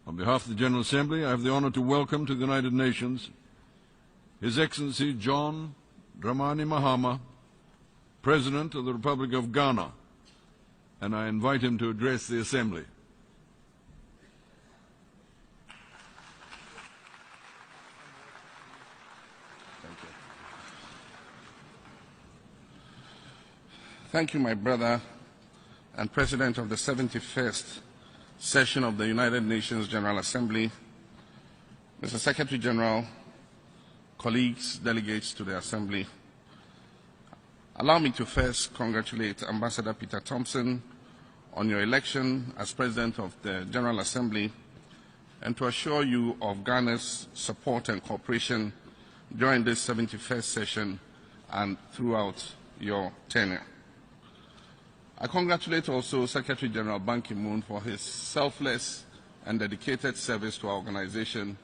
On behalf of the General Assembly, I have the honor to welcome to the United Nations His Excellency John Dramani Mahama, President of the Republic of Ghana, and I invite him to address the Assembly. Thank you, my brother and President of the 71st session of the United Nations General Assembly, Mr. Secretary General, colleagues, delegates to the Assembly. Allow me to first congratulate Ambassador Peter Thompson on your election as President of the General Assembly and to assure you of Ghana's support and cooperation during this 71st session and throughout your tenure. I congratulate also Secretary General Ban Ki-moon for his selfless and dedicated service to our organization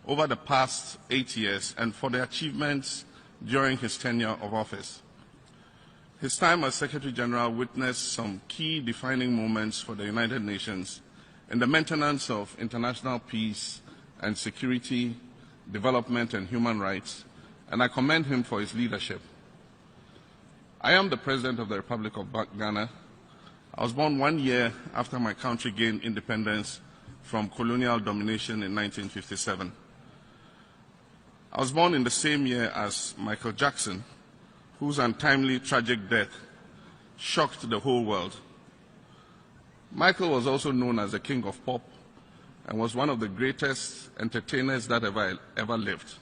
over the past 8 years and for the achievements during his tenure of office. His time as Secretary General witnessed some key defining moments for the United Nations in the maintenance of international peace and security, development and human rights, and I commend him for his leadership. I am the President of the Republic of Ghana. I was born 1 year after my country gained independence from colonial domination in 1957. I was born in the same year as Michael Jackson, whose untimely tragic death shocked the whole world. Michael was also known as the King of Pop and was one of the greatest entertainers that ever lived.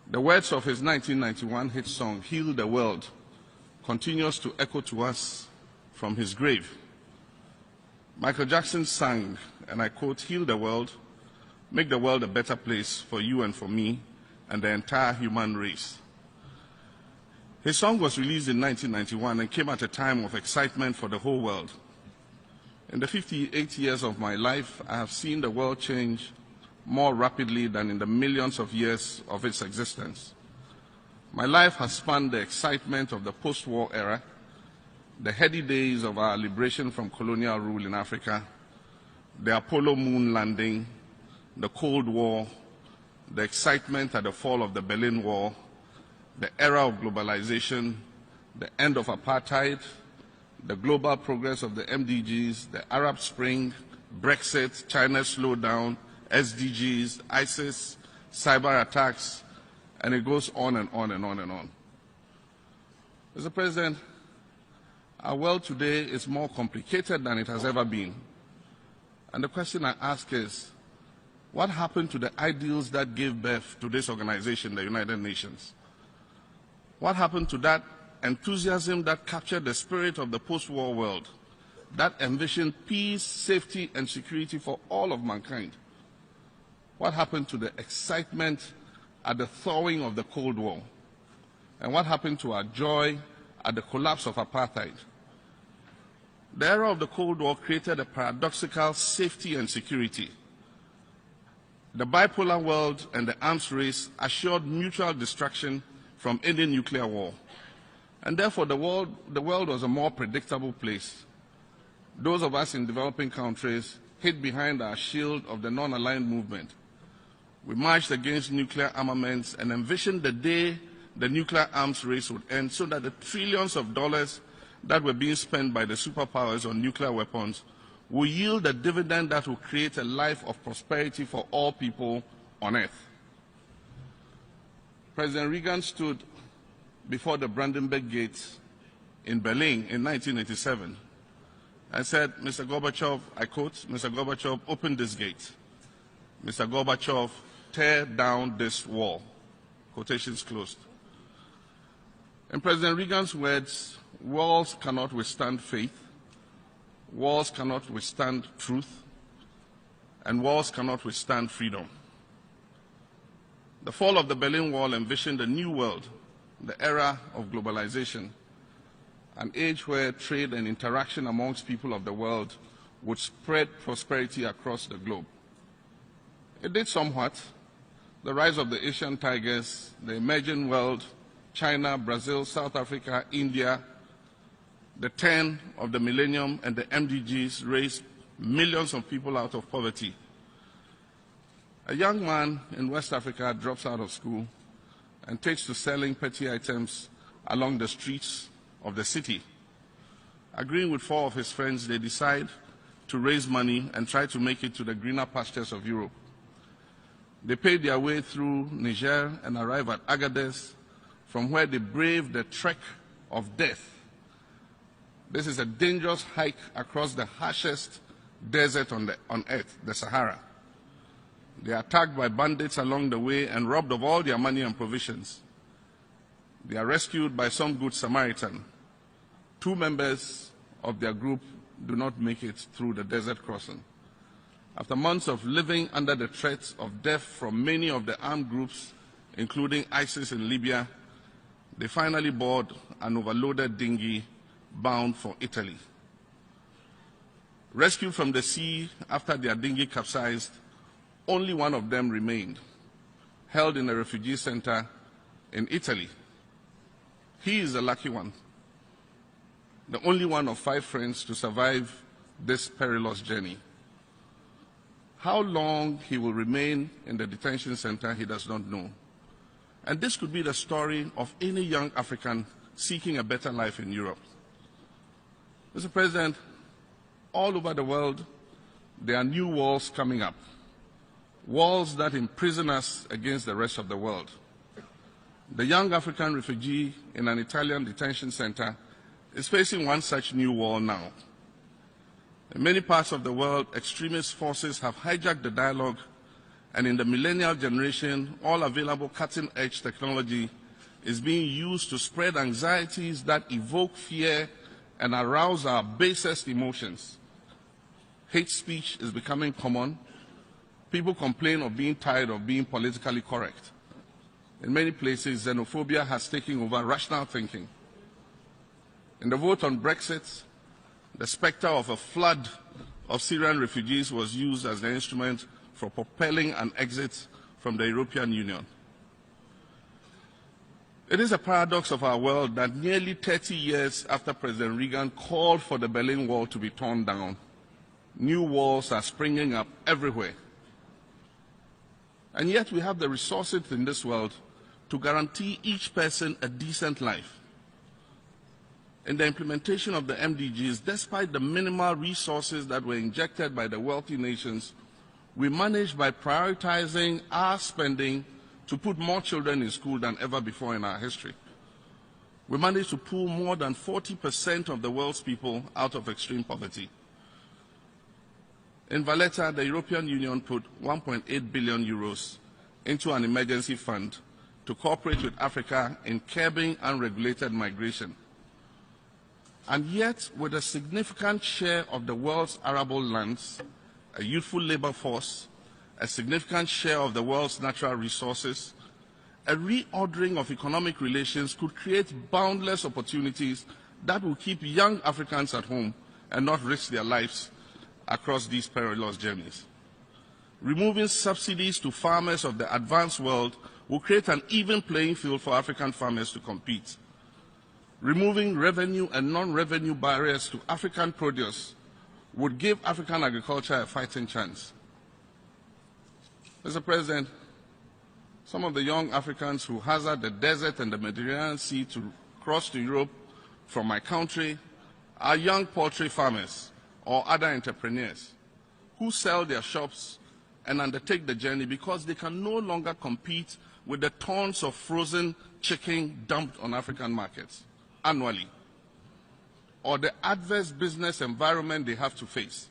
The words of his 1991 hit song, "Heal the World," continues to echo to us from his grave. Michael Jackson sang, and I quote, "Heal the world, make the world a better place for you and for me and the entire human race." His song was released in 1991 and came at a time of excitement for the whole world. In the 58 years of my life, I have seen the world change more rapidly than in the millions of years of its existence. My life has spanned the excitement of the post-war era, the heady days of our liberation from colonial rule in Africa, the Apollo moon landing, the Cold War, the excitement at the fall of the Berlin Wall, the era of globalization, the end of apartheid, the global progress of the MDGs, the Arab Spring, Brexit, China's slowdown, SDGs, ISIS, cyber attacks, and it goes on and on and on and on. Mr. President, our world today is more complicated than it has ever been. And the question I ask is, what happened to the ideals that gave birth to this organization, the United Nations? What happened to that enthusiasm that captured the spirit of the post-war world, that envisioned peace, safety, and security for all of mankind? What happened to the excitement at the thawing of the Cold War? And what happened to our joy at the collapse of apartheid? The era of the Cold War created a paradoxical safety and security. The bipolar world and the arms race assured mutual destruction from any nuclear war. And therefore, the world was a more predictable place. Those of us in developing countries hid behind our shield of the non-aligned movement. We marched against nuclear armaments and envisioned the day the nuclear arms race would end so that the trillions of dollars that were being spent by the superpowers on nuclear weapons will yield a dividend that will create a life of prosperity for all people on earth. President Reagan stood before the Brandenburg Gate in Berlin in 1987 and said, "Mr. Gorbachev," I quote, "Mr. Gorbachev, open this gate. Mr. Gorbachev, tear down this wall." Quotations closed. In President Reagan's words, walls cannot withstand faith, walls cannot withstand truth, and walls cannot withstand freedom. The fall of the Berlin Wall envisioned a new world, the era of globalization, an age where trade and interaction amongst people of the world would spread prosperity across the globe. It did somewhat. The rise of the Asian tigers, the emerging world, China, Brazil, South Africa, India, the turn of the millennium and the MDGs raised millions of people out of poverty A young man in West Africa drops out of school and takes to selling petty items along the streets of the city. Agreeing with 4 of his friends, they decide to raise money and try to make it to the greener pastures of Europe. They pay their way through Niger and arrive at Agadez, from where they brave the trek of death. This is a dangerous hike across the harshest desert on earth, the Sahara. They are attacked by bandits along the way and robbed of all their money and provisions. They are rescued by some good Samaritan. 2 members of their group do not make it through the desert crossing. After months of living under the threat of death from many of the armed groups, including ISIS in Libya, they finally board an overloaded dinghy bound for Italy. Rescued from the sea after their dinghy capsized, only one of them remained, held in a refugee center in Italy. He is the lucky one, the only one of 5 friends to survive this perilous journey. How long he will remain in the detention center, he does not know. And this could be the story of any young African seeking a better life in Europe. Mr. President, all over the world, there are new walls coming up, walls that imprison us against the rest of the world. The young African refugee in an Italian detention center is facing one such new wall now. In many parts of the world, extremist forces have hijacked the dialogue, and in the millennial generation, all available cutting-edge technology is being used to spread anxieties that evoke fear and arouse our basest emotions. Hate speech is becoming common. People complain of being tired of being politically correct. In many places, xenophobia has taken over rational thinking. In the vote on Brexit, the specter of a flood of Syrian refugees was used as the instrument for propelling an exit from the European Union. It is a paradox of our world that nearly 30 years after President Reagan called for the Berlin Wall to be torn down, new walls are springing up everywhere. And yet we have the resources in this world to guarantee each person a decent life. In the implementation of the MDGs, despite the minimal resources that were injected by the wealthy nations, we managed by prioritizing our spending to put more children in school than ever before in our history. We managed to pull more than 40% of the world's people out of extreme poverty. In Valletta, the European Union put 1.8 billion euros into an emergency fund to cooperate with Africa in curbing unregulated migration. And yet, with a significant share of the world's arable lands, a youthful labor force, a significant share of the world's natural resources, a reordering of economic relations could create boundless opportunities that will keep young Africans at home and not risk their lives across these perilous journeys. Removing subsidies to farmers of the advanced world will create an even playing field for African farmers to compete. Removing revenue and non-revenue barriers to African produce would give African agriculture a fighting chance. Mr. President, some of the young Africans who hazard the desert and the Mediterranean Sea to cross to Europe from my country are young poultry farmers or other entrepreneurs who sell their shops and undertake the journey because they can no longer compete with the tons of frozen chicken dumped on African markets annually, or the adverse business environment they have to face.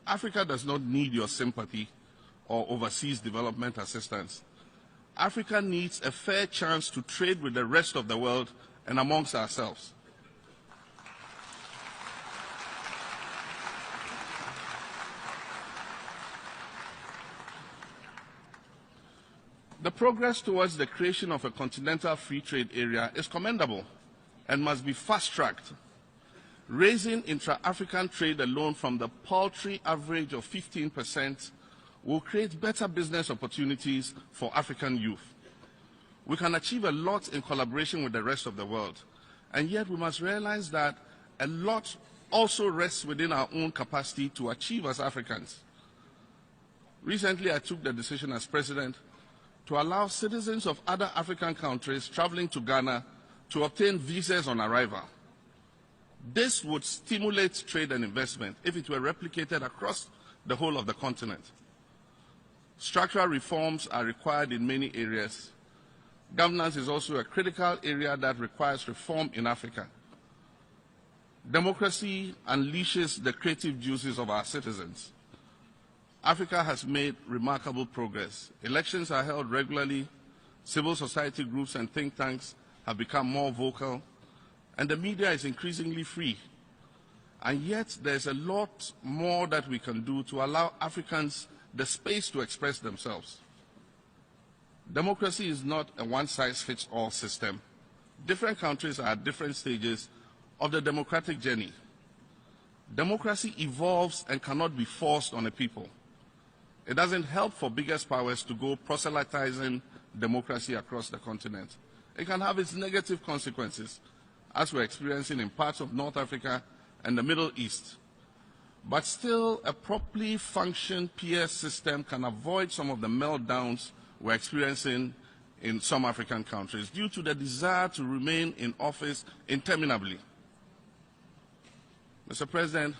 Africa does not need your sympathy or overseas development assistance. Africa needs a fair chance to trade with the rest of the world and amongst ourselves. The progress towards the creation of a continental free trade area is commendable and must be fast-tracked. Raising intra-African trade alone from the paltry average of 15% will create better business opportunities for African youth. We can achieve a lot in collaboration with the rest of the world, and yet we must realize that a lot also rests within our own capacity to achieve as Africans. Recently, I took the decision as president to allow citizens of other African countries traveling to Ghana to obtain visas on arrival. This would stimulate trade and investment if it were replicated across the whole of the continent. Structural reforms are required in many areas. Governance is also a critical area that requires reform in Africa. Democracy unleashes the creative juices of our citizens. Africa has made remarkable progress. Elections are held regularly, civil society groups and think tanks have become more vocal, and the media is increasingly free. And yet there's a lot more that we can do to allow Africans the space to express themselves. Democracy is not a one-size-fits-all system. Different countries are at different stages of the democratic journey. Democracy evolves and cannot be forced on a people. It doesn't help for biggest powers to go proselytizing democracy across the continent. It can have its negative consequences, as we're experiencing in parts of North Africa and the Middle East. But still, a properly functioning peer system can avoid some of the meltdowns we're experiencing in some African countries due to the desire to remain in office interminably. Mr. President,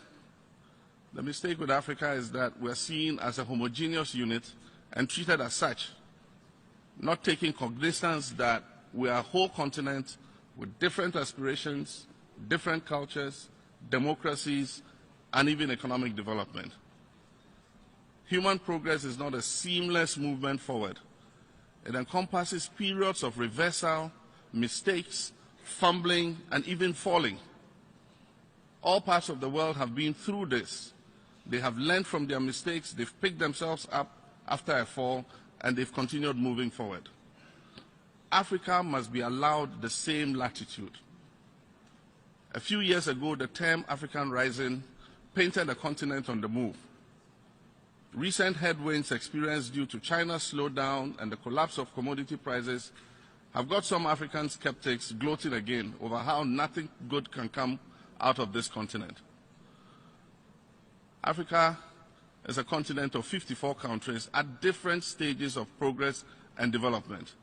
the mistake with Africa is that we're seen as a homogeneous unit and treated as such, not taking cognizance that we are a whole continent with different aspirations, different cultures, democracies, and even economic development. Human progress is not a seamless movement forward. It encompasses periods of reversal, mistakes, fumbling, and even falling. All parts of the world have been through this. They have learned from their mistakes, they've picked themselves up after a fall, and they've continued moving forward. Africa must be allowed the same latitude. A few years ago, the term African Rising painted a continent on the move. Recent headwinds experienced due to China's slowdown and the collapse of commodity prices have got some African skeptics gloating again over how nothing good can come out of this continent. Africa is a continent of 54 countries at different stages of progress and development.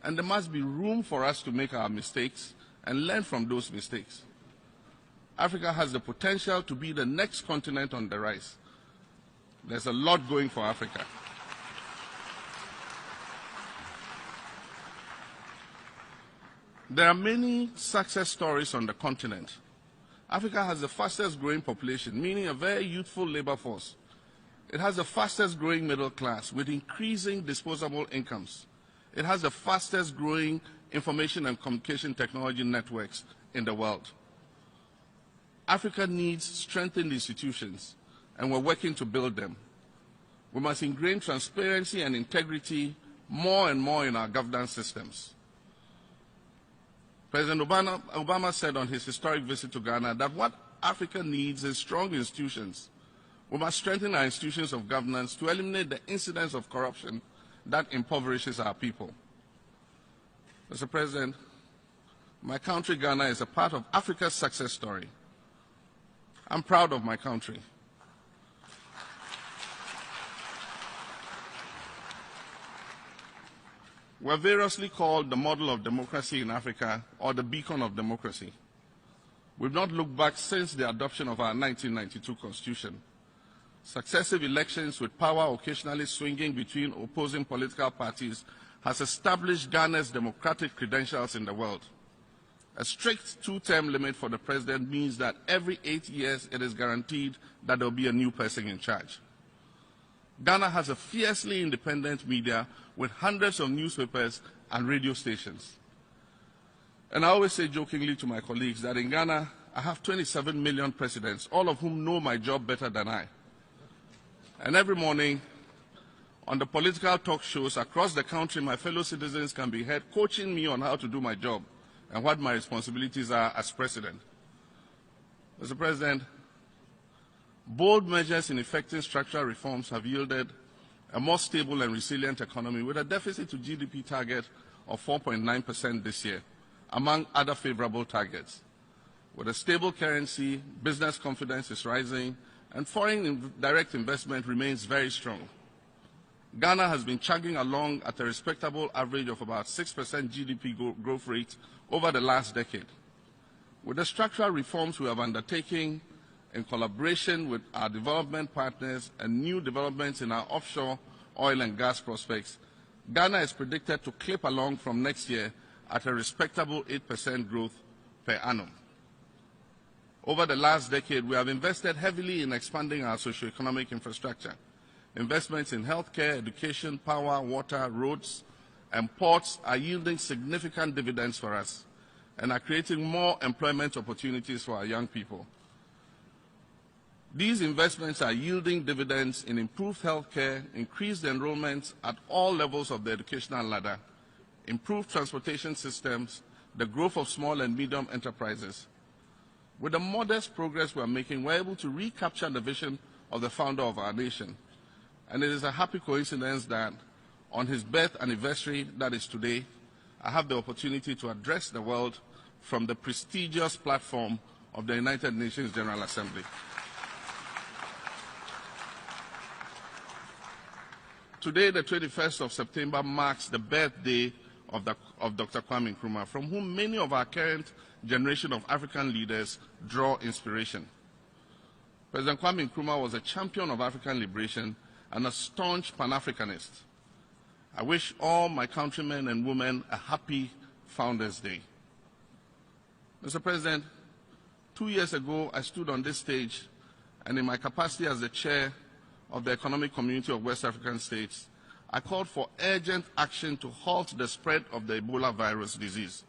And there must be room for us to make our mistakes and learn from those mistakes. Africa has the potential to be the next continent on the rise. There's a lot going for Africa. There are many success stories on the continent. Africa has the fastest growing population, meaning a very youthful labor force. It has the fastest growing middle class with increasing disposable incomes. It has the fastest growing information and communication technology networks in the world. Africa needs strengthened institutions, and we're working to build them. We must ingrain transparency and integrity more and more in our governance systems. President Obama said on his historic visit to Ghana that what Africa needs is strong institutions. We must strengthen our institutions of governance to eliminate the incidence of corruption that impoverishes our people. Mr. President, my country, Ghana, is a part of Africa's success story. I'm proud of my country. We're variously called the model of democracy in Africa or the beacon of democracy. We've not looked back since the adoption of our 1992 Constitution. Successive elections with power occasionally swinging between opposing political parties has established Ghana's democratic credentials in the world. A strict two-term limit for the president means that every 8 years it is guaranteed that there will be a new person in charge. Ghana has a fiercely independent media with hundreds of newspapers and radio stations. And I always say jokingly to my colleagues that in Ghana, I have 27 million presidents, all of whom know my job better than I. And every morning, on the political talk shows across the country, my fellow citizens can be heard coaching me on how to do my job and what my responsibilities are as president. Mr. President, bold measures in effecting structural reforms have yielded a more stable and resilient economy with a deficit to GDP target of 4.9% this year, among other favorable targets. With a stable currency, business confidence is rising, and foreign direct investment remains very strong. Ghana has been chugging along at a respectable average of about 6% GDP growth rate over the last decade. With the structural reforms we have undertaken in collaboration with our development partners and new developments in our offshore oil and gas prospects, Ghana is predicted to clip along from next year at a respectable 8% growth per annum. Over the last decade, we have invested heavily in expanding our socio-economic infrastructure. Investments in healthcare, education, power, water, roads, and ports are yielding significant dividends for us and are creating more employment opportunities for our young people. These investments are yielding dividends in improved healthcare, increased enrollment at all levels of the educational ladder, improved transportation systems, the growth of small and medium enterprises. With the modest progress we are making, we are able to recapture the vision of the founder of our nation. And it is a happy coincidence that on his birth anniversary, that is today, I have the opportunity to address the world from the prestigious platform of the United Nations General Assembly. Today, the 21st of September, marks the birthday of Dr. Kwame Nkrumah, from whom many of our current generation of African leaders draw inspiration. President Kwame Nkrumah was a champion of African liberation and a staunch Pan-Africanist. I wish all my countrymen and women a happy Founders' Day. Mr. President, 2 years ago, I stood on this stage, and in my capacity as the chair of the Economic Community of West African States, I called for urgent action to halt the spread of the Ebola virus disease,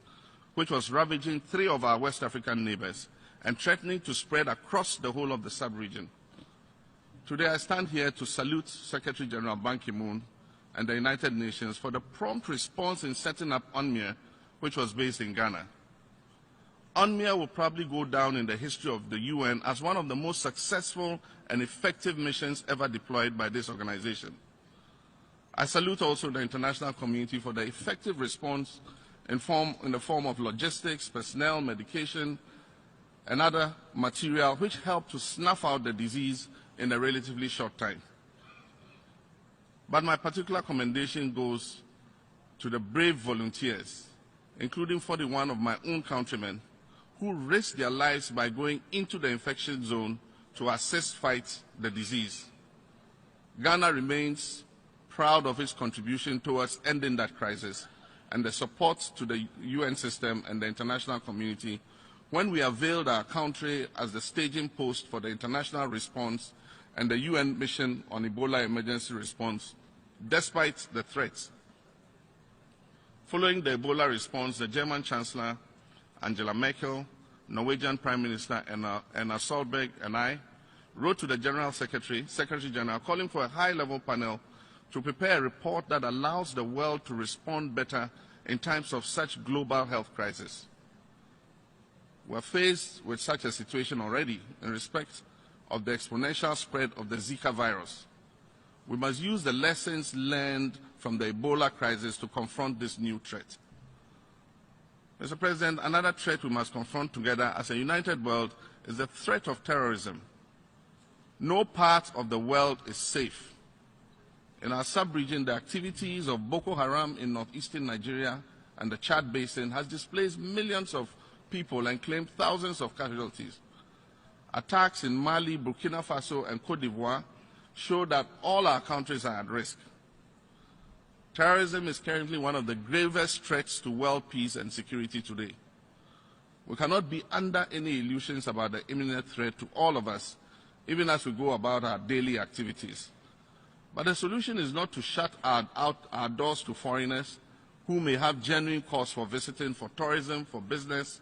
which was ravaging 3 of our West African neighbors and threatening to spread across the whole of the sub-region. Today, I stand here to salute Secretary General Ban Ki-moon and the United Nations for the prompt response in setting up UNMIR, which was based in Ghana. UNMIR will probably go down in the history of the UN as one of the most successful and effective missions ever deployed by this organization. I salute also the international community for the effective response in the form of logistics, personnel, medication, and other material which helped to snuff out the disease in a relatively short time. But my particular commendation goes to the brave volunteers, including 41 of my own countrymen, who risked their lives by going into the infection zone to assist fight the disease. Ghana remains proud of its contribution towards ending that crisis and the support to the UN system and the international community when we availed our country as the staging post for the international response and the UN mission on Ebola emergency response, despite the threats. Following the Ebola response, the German Chancellor, Angela Merkel, Norwegian Prime Minister Erna Solberg, and I wrote to the General Secretary General, calling for a high-level panel to prepare a report that allows the world to respond better in times of such global health crisis. We are faced with such a situation already in respect of the exponential spread of the Zika virus. We must use the lessons learned from the Ebola crisis to confront this new threat. Mr. President, another threat we must confront together as a united world is the threat of terrorism. No part of the world is safe. In our sub-region, the activities of Boko Haram in northeastern Nigeria and the Chad Basin has displaced millions of people and claimed thousands of casualties. Attacks in Mali, Burkina Faso, and Cote d'Ivoire show that all our countries are at risk. Terrorism is currently one of the gravest threats to world peace and security today. We cannot be under any illusions about the imminent threat to all of us, even as we go about our daily activities. But the solution is not to shut out our doors to foreigners who may have genuine cause for visiting, for tourism, for business,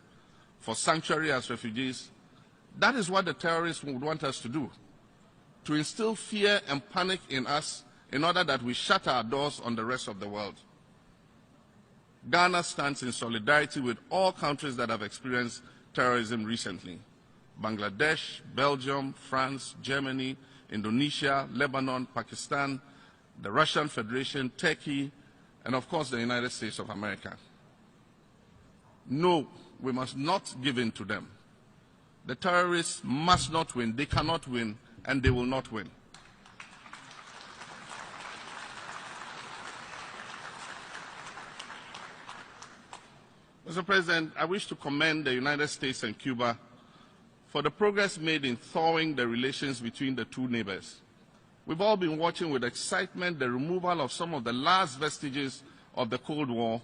for sanctuary as refugees. That is what the terrorists would want us to do, to instill fear and panic in us in order that we shut our doors on the rest of the world. Ghana stands in solidarity with all countries that have experienced terrorism recently: Bangladesh, Belgium, France, Germany, Indonesia, Lebanon, Pakistan, the Russian Federation, Turkey, and of course the United States of America. No, we must not give in to them. The terrorists must not win. They cannot win, and they will not win. Mr. President, I wish to commend the United States and Cuba for the progress made in thawing the relations between the two neighbors. We've all been watching with excitement the removal of some of the last vestiges of the Cold War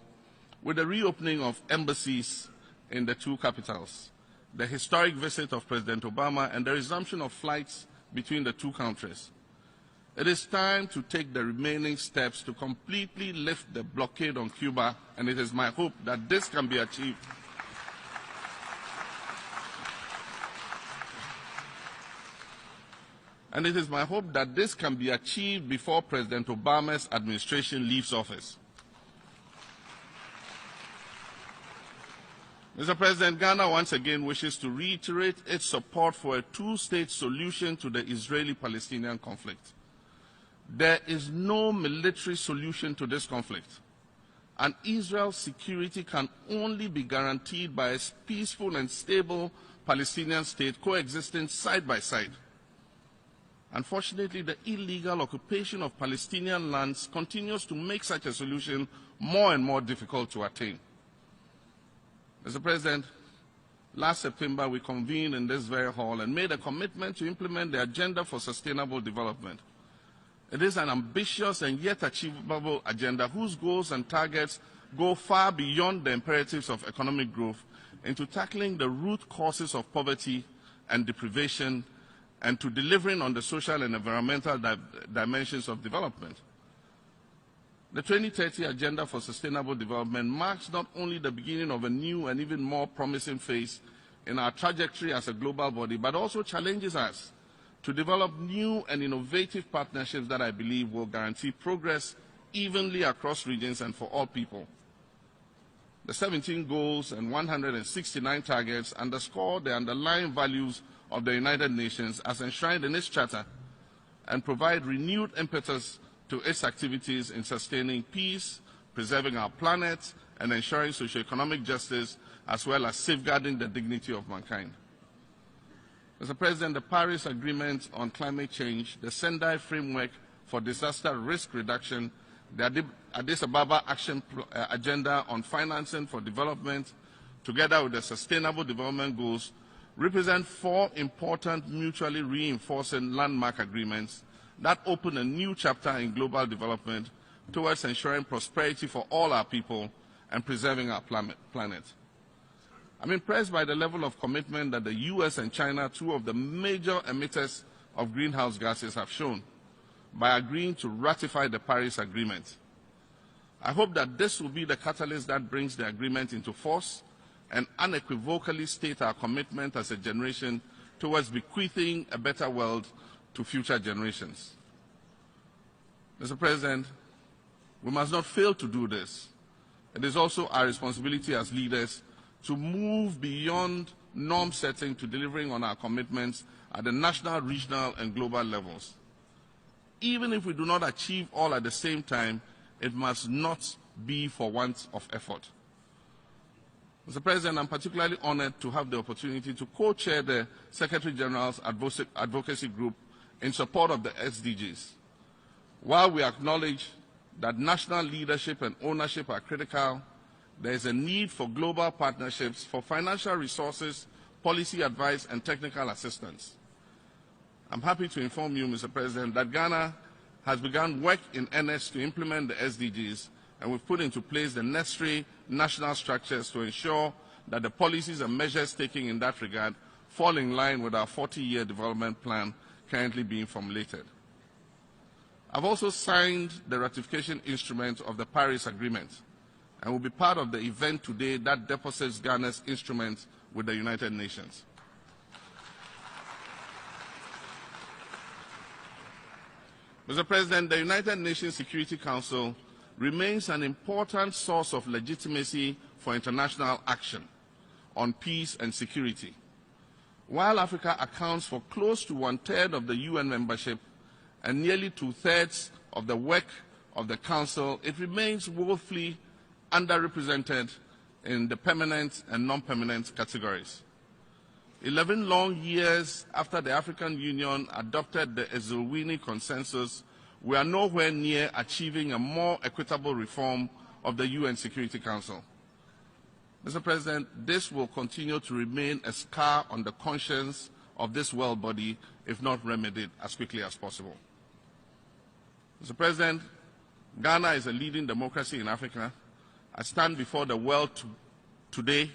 with the reopening of embassies in the two capitals, the historic visit of President Obama, and the resumption of flights between the two countries. It is time to take the remaining steps to completely lift the blockade on Cuba, and it is my hope that this can be achieved. And it is my hope that this can be achieved before President Obama's administration leaves office. Mr. President, Ghana once again wishes to reiterate its support for a two-state solution to the Israeli-Palestinian conflict. There is no military solution to this conflict, and Israel's security can only be guaranteed by a peaceful and stable Palestinian state coexisting side by side. Unfortunately, the illegal occupation of Palestinian lands continues to make such a solution more and more difficult to attain. Mr. President, last September we convened in this very hall and made a commitment to implement the Agenda for Sustainable Development. It is an ambitious and yet achievable agenda whose goals and targets go far beyond the imperatives of economic growth into tackling the root causes of poverty and deprivation and to delivering on the social and environmental dimensions of development. The 2030 Agenda for Sustainable Development marks not only the beginning of a new and even more promising phase in our trajectory as a global body, but also challenges us to develop new and innovative partnerships that I believe will guarantee progress evenly across regions and for all people. The 17 goals and 169 targets underscore the underlying values of the United Nations as enshrined in its charter and provide renewed impetus to its activities in sustaining peace, preserving our planet, and ensuring socio-economic justice, as well as safeguarding the dignity of mankind. Mr. President, the Paris Agreement on Climate Change, the Sendai Framework for Disaster Risk Reduction, the Addis Ababa Action Agenda on Financing for Development, together with the Sustainable Development Goals, represent four important mutually reinforcing landmark agreements that open a new chapter in global development towards ensuring prosperity for all our people and preserving our planet. I'm impressed by the level of commitment that the US and China, two of the major emitters of greenhouse gases, have shown by agreeing to ratify the Paris Agreement. I hope that this will be the catalyst that brings the agreement into force and unequivocally state our commitment as a generation towards bequeathing a better world to future generations. Mr. President, we must not fail to do this. It is also our responsibility as leaders to move beyond norm setting to delivering on our commitments at the national, regional, and global levels. Even if we do not achieve all at the same time, it must not be for want of effort. Mr. President, I'm particularly honored to have the opportunity to co-chair the Secretary General's advocacy group in support of the SDGs. While we acknowledge that national leadership and ownership are critical, there is a need for global partnerships for financial resources, policy advice, and technical assistance. I'm happy to inform you, Mr. President, that Ghana has begun work in earnest to implement the SDGs, and we've put into place the necessary national structures to ensure that the policies and measures taken in that regard fall in line with our 40-year development plan currently being formulated. I've also signed the ratification instrument of the Paris Agreement and will be part of the event today that deposits Ghana's instrument with the United Nations. Mr. President, the United Nations Security Council remains an important source of legitimacy for international action on peace and security. While Africa accounts for close to 1/3 of the UN membership and nearly 2/3 of the work of the Council, it remains woefully underrepresented in the permanent and non-permanent categories. 11 long years after the African Union adopted the Eswatini Consensus, we are nowhere near achieving a more equitable reform of the UN Security Council. Mr. President, this will continue to remain a scar on the conscience of this world body if not remedied as quickly as possible. Mr. President, Ghana is a leading democracy in Africa. I stand before the world today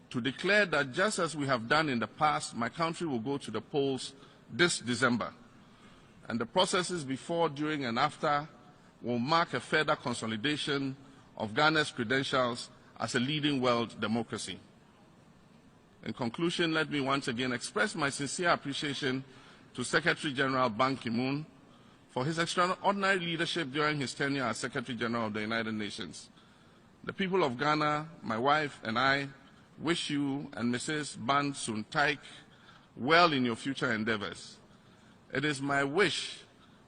to declare that just as we have done in the past, my country will go to the polls this December. And the processes before, during, and after will mark a further consolidation of Ghana's credentials as a leading world democracy. In conclusion, let me once again express my sincere appreciation to Secretary General Ban Ki-moon for his extraordinary leadership during his tenure as Secretary General of the United Nations. The people of Ghana, my wife and I, wish you and Mrs. Ban Sh0ck well in your future endeavors. It is my wish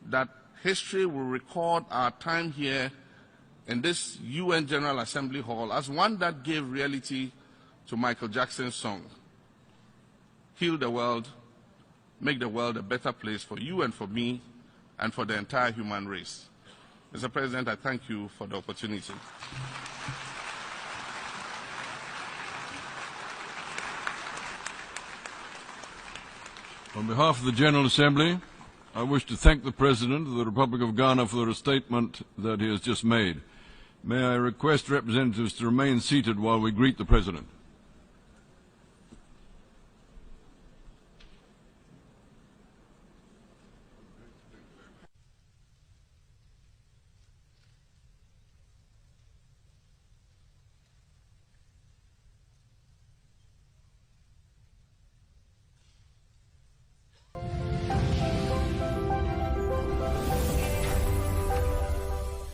that history will record our time here in this UN General Assembly Hall as one that gave reality to Michael Jackson's song, "Heal the world, make the world a better place for you and for me and for the entire human race." Mr. President, I thank you for the opportunity. On behalf of the General Assembly, I wish to thank the President of the Republic of Ghana for the statement that he has just made. May I request representatives to remain seated while we greet the President.